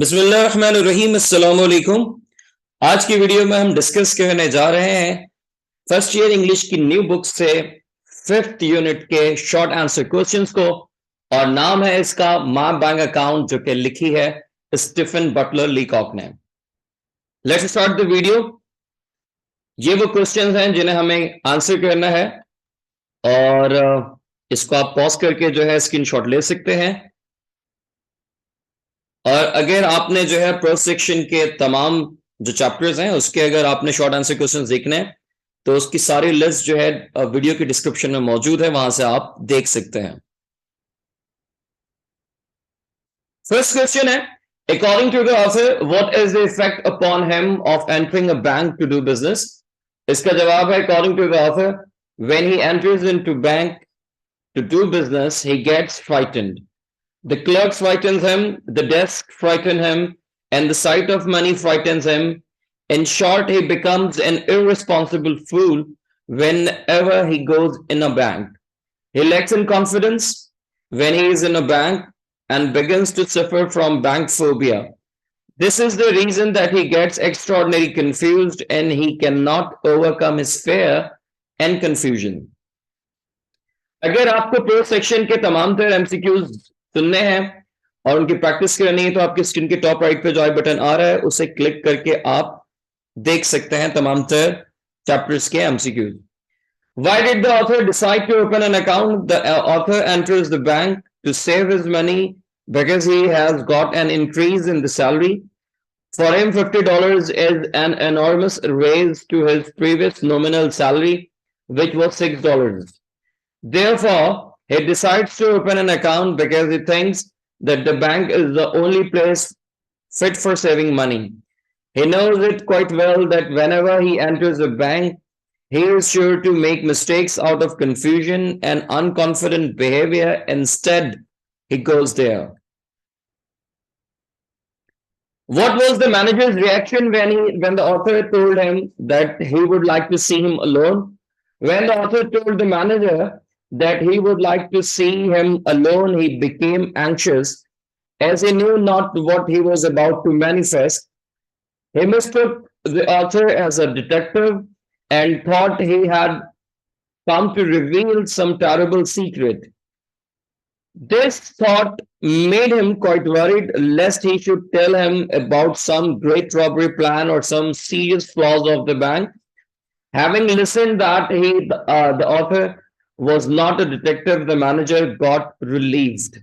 बिस्मिल्लाहिर्रहमानिर्रहीम, अस्सलाम वालेकुम। आज की वीडियो में हम डिस्कस करने जा रहे हैं फर्स्ट ईयर इंग्लिश की न्यू बुक से फिफ्थ यूनिट के शॉर्ट आंसर क्वेश्चंस को, और नाम है इसका माय बैंक अकाउंट, जो कि लिखी है स्टीफन बटलर लीकॉक ने। Let's start the video. ये वो क्वेश्चंस हैं जिन्हें हमें आंसर करना है, और इसको आप पॉज करके जो है स्क्रीनशॉट ले सकते हैं। और अगर आपने जो है प्रोज सेक्शन के तमाम जो चैप्टर्स हैं उसके अगर आपने शॉर्ट आंसर क्वेश्चंस देखने हैं तो उसकी सारी लिस्ट जो है वीडियो के डिस्क्रिप्शन में मौजूद है, वहां से आप देख सकते हैं। फर्स्ट क्वेश्चन है, according to the author what is the effect upon him of entering a bank to do business. इसका जवाब है, according to the author, when he enters into bank to do business, he gets frightened. The clerks frightens him, the desk frightens him, and the sight of money frightens him. In short, he becomes an irresponsible fool whenever he goes in a bank. He lacks in confidence when he is in a bank and begins to suffer from bank phobia. This is the reason that he gets extraordinarily confused and he cannot overcome his fear and confusion. अगर आपको pro section के तमाम तरह MCQs सुनने हैं और उनकी practice करनी है तो आपकी स्क्रीन के टॉप राइट पे जो आई बटन आ रहा है उसे क्लिक करके आप देख सकते हैं तमाम तरह चैप्टर्स के MCQs. Why did the author decide to open an account? The author enters the bank to save his money because he has got an increase in the salary. For him, $50 is an enormous raise to his previous nominal salary, which was $6. Therefore, he decides to open an account because he thinks that the bank is the only place fit for saving money. He knows it quite well that whenever he enters a bank, he is sure to make mistakes out of confusion and unconfident behavior. Instead, he goes there. What was the manager's reaction when the author told him that he would like to see him alone? When the author told the manager that he would like to see him alone, he became anxious as he knew not what he was about to manifest. He mistook the author as a detective and thought he had come to reveal some terrible secret. This thought made him quite worried lest he should tell him about some great robbery plan or some serious flaws of the bank. Having listened that the author was not a detective, the manager got relieved.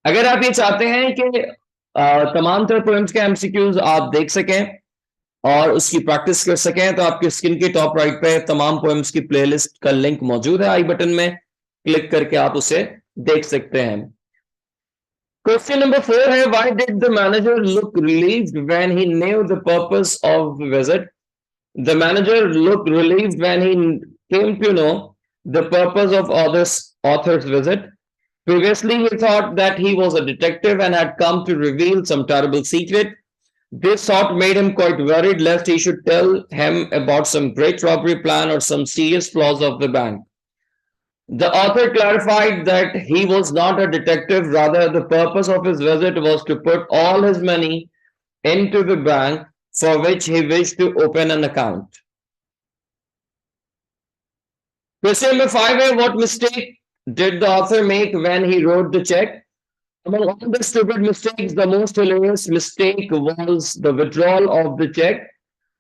अगर आप ये चाहते हैं कि तमाम तरह poems के MCQs आप देख सकें और उसकी प्रैक्टिस कर सकें तो आपकी स्क्रीन के टॉप राइट पे तमाम पोएम्स की प्लेलिस्ट का लिंक मौजूद है, आई बटन में क्लिक करके आप उसे देख सकते हैं। क्वेश्चन नंबर 4 है, why did the manager look relieved when he new the purpose of the visit. The manager looked relieved when he came to know the purpose of author's visit. Previously, he thought that he was a detective and had come to reveal some terrible secret. This thought made him quite worried lest he should tell him about some great robbery plan or some serious flaws of the bank. The author clarified that he was not a detective. Rather, the purpose of his visit was to put all his money into the bank for which he wished to open an account. Question number 5 is, what mistake did the author make when he wrote the check? Among all the stupid mistakes, the most hilarious mistake was the withdrawal of the check.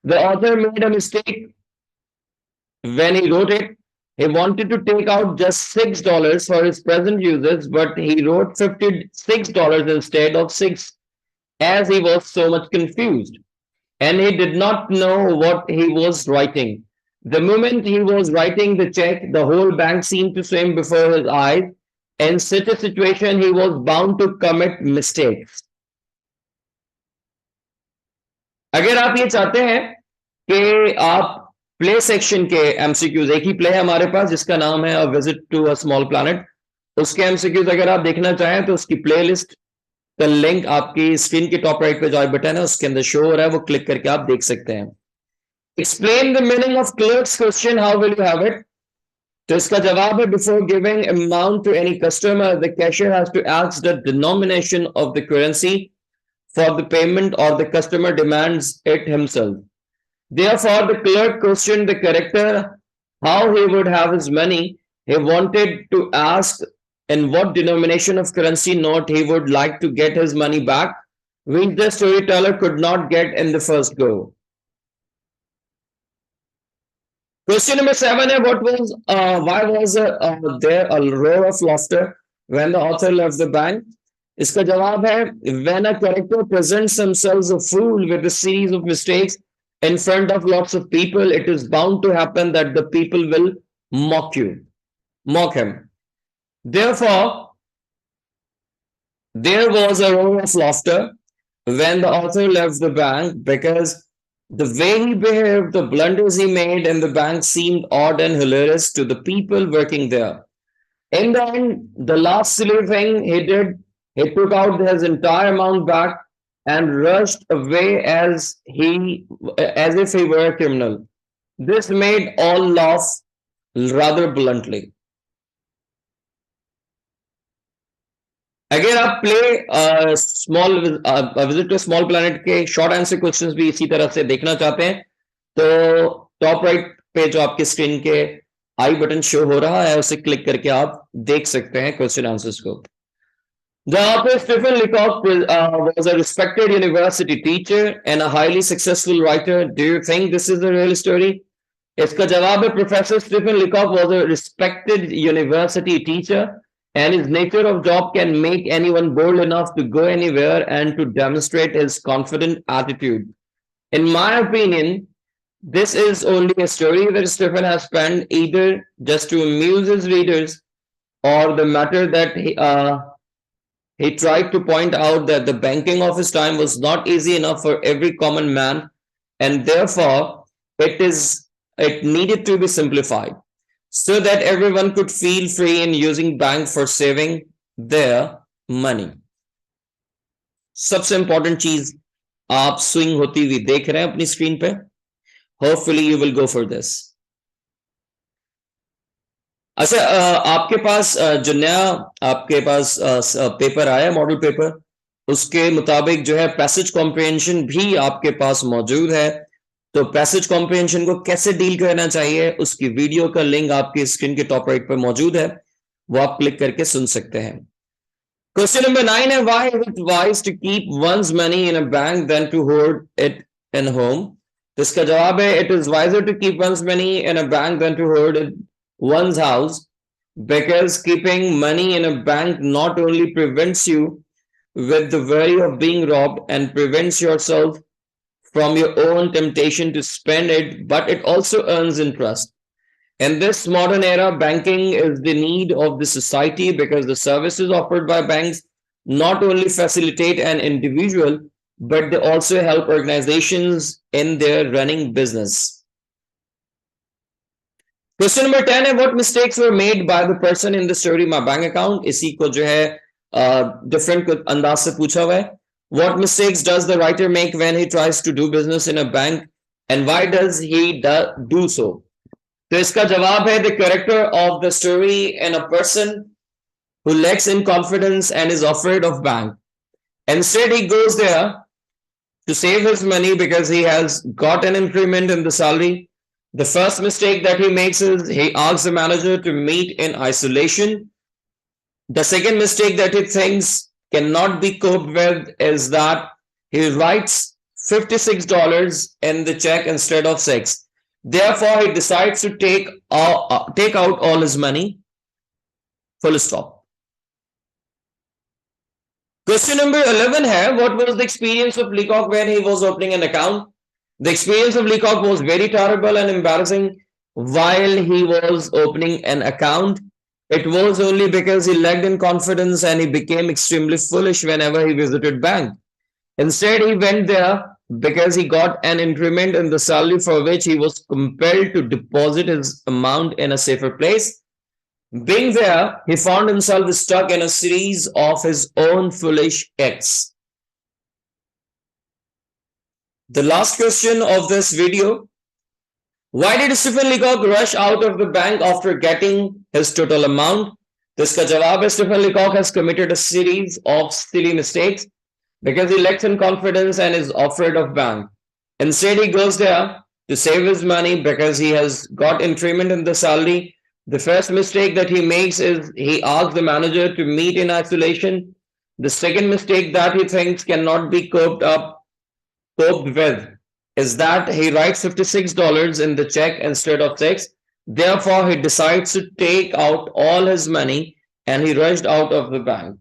The author made a mistake when he wrote it. He wanted to take out just $6 for his present uses, but he wrote $56 instead of 6 as he was so much confused. And he did not know what he was writing. The moment he was writing the check, the whole bank seemed to swim before his eyes. In such a situation, he was bound to commit mistakes. अगर आप ये चाहते हैं कि आप play section के MCQs, एक ही play है हमारे पास जिसका नाम है a visit to a small planet, उसके एमसीक्यूज अगर आप देखना चाहें तो उसकी प्लेलिस्ट का लिंक आपकी स्क्रीन के टॉप राइट पे जो आई बटन है उसके अंदर शो हो रहा है, वो क्लिक करके आप देख सकते हैं। Explain the meaning of clerks question, how will you have it? तो इसका जवाब है before giving amount to any customer, the cashier has to ask the denomination of the currency for the payment or the customer demands it himself. Therefore, the clerk questioned the character how he would have his money. He wanted to ask in what denomination of currency note he would like to get his money back, which the storyteller could not get in the first go. Question number 7 है what was why was there a roar of laughter when the author left the bank? इसका जवाब है when a character presents themselves a fool with a series of mistakes in front of lots of people, it is bound to happen that the people will mock him. Therefore, there was a roar of laughter when the author left the bank because the way he behaved, the blunders he made in the bank seemed odd and hilarious to the people working there. In the end, the last silly thing he did, he took out his entire amount back and rushed away as if he were a criminal. This made all laugh rather bluntly. अगर आप play small visit to small planet के short answer questions भी इसी तरह से देखना चाहते हैं तो टॉप राइट पे जो आपके स्क्रीन के आई बटन शो हो रहा है उसे क्लिक करके आप देख सकते हैं क्वेश्चन आंसर्स को. The author Stephen Leacock was a respected university teacher and a highly successful writer. Do you think this is a real story? इसका जवाब है Professor Stephen Leacock was a respected university teacher and his nature of job can make anyone bold enough to go anywhere and to demonstrate his confident attitude. In my opinion, this is only a story that Stephen has penned either just to amuse his readers or the matter that he tried to point out that the banking of his time was not easy enough for every common man and therefore it needed to be simplified so that everyone could feel free in using bank for saving their money. सबसे important चीज आप swing होती हुई देख रहे हैं अपनी screen पे. Hopefully you will go for this. अच्छा आपके पास जो नया आपके पास पेपर आया मॉडल पेपर उसके मुताबिक जो है पैसेज कॉम्प्रिहेंशन भी आपके पास मौजूद है. तो पैसेज कॉम्प्रिहेंशन को कैसे डील करना चाहिए उसकी वीडियो का लिंक आपकी स्क्रीन के टॉप राइट पर मौजूद है, वो आप क्लिक करके सुन सकते हैं. क्वेश्चन नंबर 9 है why is it wise to keep one's money in a bank than to hoard it in home? तो इसका जवाब है it is wiser to keep one's money in a bank than to hoard it one's house because keeping money in a bank not only prevents you with the worry of being robbed and prevents yourself from your own temptation to spend it, but it also earns interest. In this modern era, banking is the need of the society because the services offered by banks not only facilitate an individual, but they also help organizations in their running business. Question number 10 है what mistakes were made by the person in the story my bank account? इसी को जो है different अंदाज से पूछा हुआ है. What mistakes does the writer make when he tries to do business in a bank and why does he do so? तो इसका जवाब है the character of the story and a person who lacks in confidence and is afraid of bank. Instead he goes there to save his money because he has got an increment in the salary. The first mistake that he makes is he asks the manager to meet in isolation. The second mistake that he thinks cannot be coped with is that he writes $56 in the check instead of 6. Therefore, he decides to take out all his money. Full stop. Question number 11 है what was the experience of Leacock when he was opening an account? The experience of Leacock was very terrible and embarrassing while he was opening an account. It was only because he lacked in confidence and he became extremely foolish whenever he visited bank. Instead, he went there because he got an increment in the salary for which he was compelled to deposit his amount in a safer place. Being there, he found himself stuck in a series of his own foolish acts. The last question of this video Why did Stephen Leacock rush out of the bank after getting his total amount? तो इसका जवाब है Stephen Leacock has committed a series of silly mistakes because he lacks in confidence and is afraid of bank. Instead, he goes there to save his money because he has got increment in the salary. The first mistake that he makes is he asks the manager to meet in isolation. The second mistake that he thinks cannot be coped with is that he writes $56 in the check instead of 6. Therefore, he decides to take out all his money and he rushed out of the bank.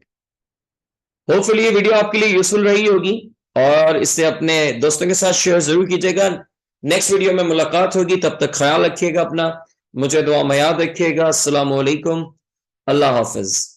Hopefully, ये video आपके लिए useful रही होगी और इससे अपने दोस्तों के साथ शेयर जरूर कीजिएगा. नेक्स्ट वीडियो में मुलाकात होगी. तब तक ख्याल रखिएगा अपना. मुझे दुआ में याद रखिएगा. अस्सलाम वालेकुम. अल्लाह हाफिज.